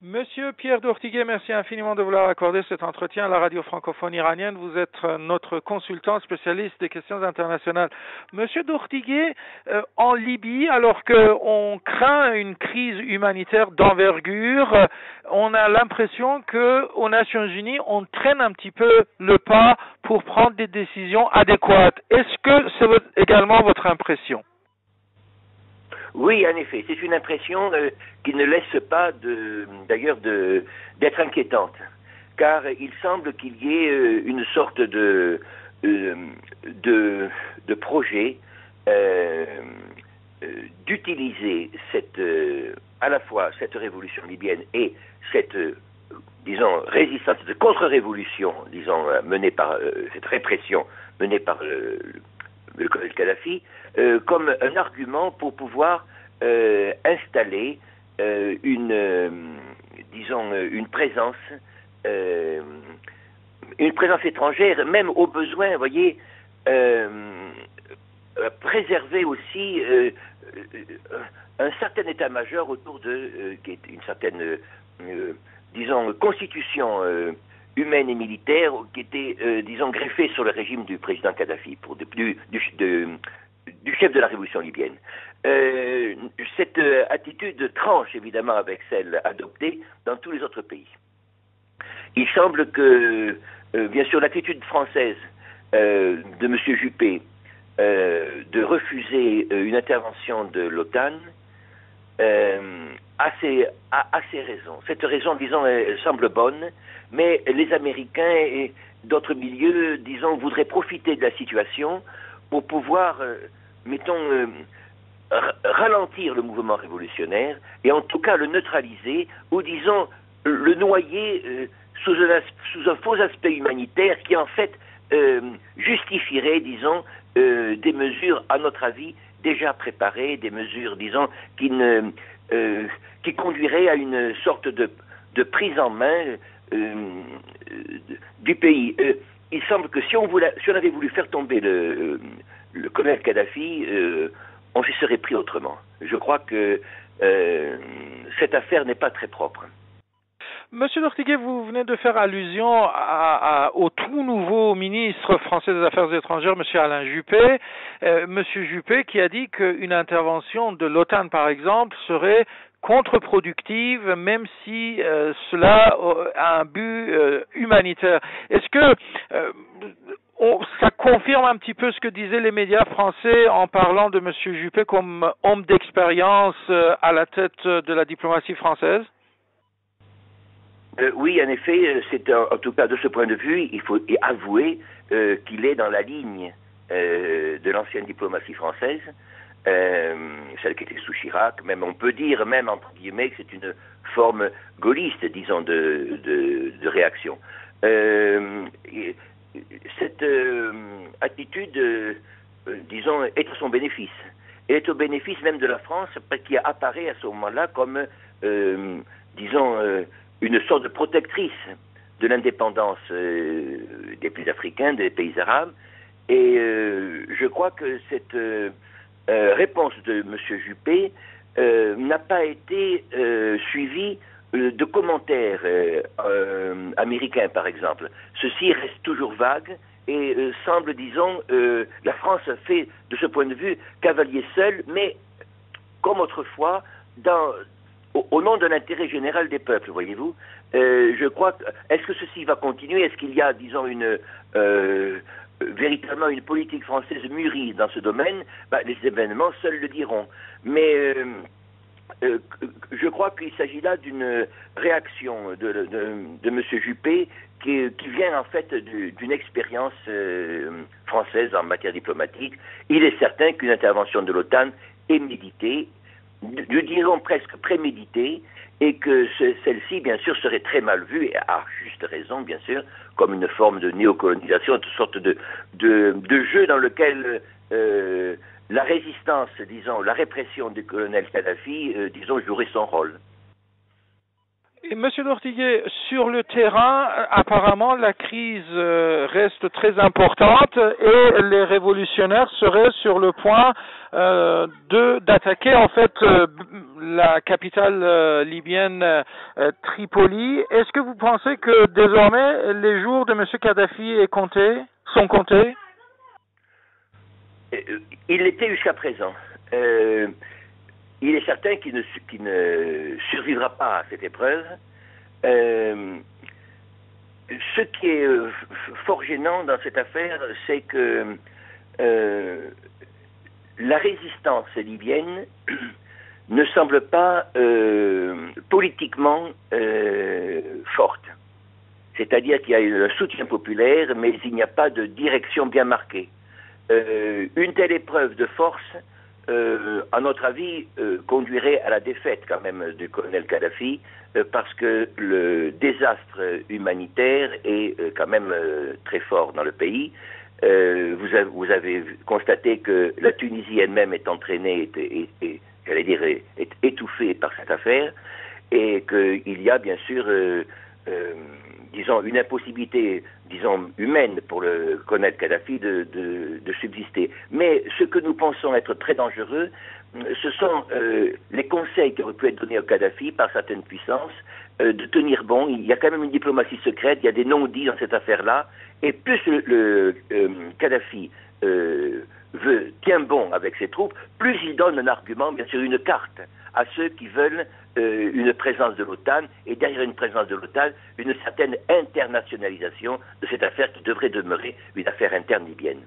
Monsieur Pierre Dourtiguet, merci infiniment de vouloir accorder cet entretien à la radio francophone iranienne. Vous êtes notre consultant spécialiste des questions internationales. Monsieur Dourtiguet, en Libye, alors qu'on craint une crise humanitaire d'envergure, on a l'impression qu'aux Nations Unies, on traîne un petit peu le pas pour prendre des décisions adéquates. Est-ce que c'est également votre impression? Oui, en effet, c'est une impression qui ne laisse pas d'ailleurs d'être inquiétante, car il semble qu'il y ait une sorte de projet d'utiliser à la fois cette révolution libyenne et cette disons résistance, cette contre-révolution, disons menée par cette répression menée par le colonel Kadhafi, comme un argument pour pouvoir installer une présence étrangère, même au besoin, vous voyez, préserver aussi un certain état-major autour une certaine, disons, constitution humaine et militaire qui était, disons, greffée sur le régime du président Kadhafi, du chef de la révolution libyenne. Cette attitude tranche évidemment avec celle adoptée dans tous les autres pays. Il semble que, bien sûr, l'attitude française de M. Juppé de refuser une intervention de l'OTAN a ses raisons. Cette raison, disons, elle semble bonne, mais les Américains et d'autres milieux, disons, voudraient profiter de la situation pour pouvoir, mettons, ralentir le mouvement révolutionnaire et en tout cas le neutraliser ou, disons, le noyer sous un faux aspect humanitaire qui, en fait, justifierait, disons, des mesures, à notre avis, déjà préparées, des mesures, disons, qui conduiraient à une sorte de prise en main du pays. Il semble que si on avait voulu faire tomber le colonel Kadhafi, on s'y serait pris autrement. Je crois que cette affaire n'est pas très propre. Monsieur Dourtiguet, vous venez de faire allusion au tout nouveau ministre français des Affaires étrangères, Monsieur Alain Juppé. Monsieur Juppé qui a dit qu'une intervention de l'OTAN, par exemple, serait contre-productive, même si cela a un but humanitaire. Est-ce que ça confirme un petit peu ce que disaient les médias français en parlant de Monsieur Juppé comme homme d'expérience à la tête de la diplomatie française? Oui, en effet, c'est en tout cas de ce point de vue, il faut avouer qu'il est dans la ligne de l'ancienne diplomatie française, celle qui était sous Chirac. Même on peut dire, même entre guillemets, que c'est une forme gaulliste, disons, de réaction. Cette attitude, disons, est à son bénéfice. Elle est au bénéfice même de la France, qui apparaît à ce moment-là comme, disons, une sorte de protectrice de l'indépendance des pays africains, des pays arabes. Et je crois que cette réponse de M. Juppé n'a pas été suivie de commentaires américains, par exemple. Ceci reste toujours vague et semble, disons, la France fait, de ce point de vue, cavalier seul, mais comme autrefois, au nom de l'intérêt général des peuples, voyez-vous. Je crois est-ce que ceci va continuer? Est-ce qu'il y a, disons, véritablement une politique française mûrie dans ce domaine? Les événements seuls le diront. Mais je crois qu'il s'agit là d'une réaction de M. Juppé qui vient en fait d'une expérience française en matière diplomatique. Il est certain qu'une intervention de l'OTAN est méditée, nous dirons presque préméditée, et que celle-ci, bien sûr, serait très mal vue, et à juste raison, bien sûr, comme une forme de néocolonisation, une sorte de jeu dans lequel la résistance, disons, la répression du colonel Kadhafi, disons, jouerait son rôle. Monsieur Dortiguet, sur le terrain, apparemment, la crise reste très importante et les révolutionnaires seraient sur le point d'attaquer en fait la capitale libyenne Tripoli. Est-ce que vous pensez que désormais les jours de Monsieur Kadhafi sont comptés? Il l'était jusqu'à présent. Il est certain qu'il ne survivra pas à cette épreuve. Ce qui est fort gênant dans cette affaire, c'est que la résistance libyenne ne semble pas politiquement forte. C'est-à-dire qu'il y a un soutien populaire, mais il n'y a pas de direction bien marquée. Une telle épreuve de force, à notre avis, conduirait à la défaite quand même du colonel Kadhafi, parce que le désastre humanitaire est quand même très fort dans le pays. Vous avez constaté que la Tunisie elle-même est entraînée, est étouffée par cette affaire, et qu'il y a bien sûr disons, une impossibilité, disons, humaine pour le colonel Kadhafi de subsister. Mais ce que nous pensons être très dangereux, ce sont les conseils qui auraient pu être donnés au Kadhafi par certaines puissances de tenir bon. Il y a quand même une diplomatie secrète, il y a des non-dits dans cette affaire-là, et plus le Kadhafi tient bon avec ses troupes, plus il donne un argument, bien sûr une carte, à ceux qui veulent une présence de l'OTAN, et derrière une présence de l'OTAN, une certaine internationalisation de cette affaire qui devrait demeurer une affaire interne libyenne.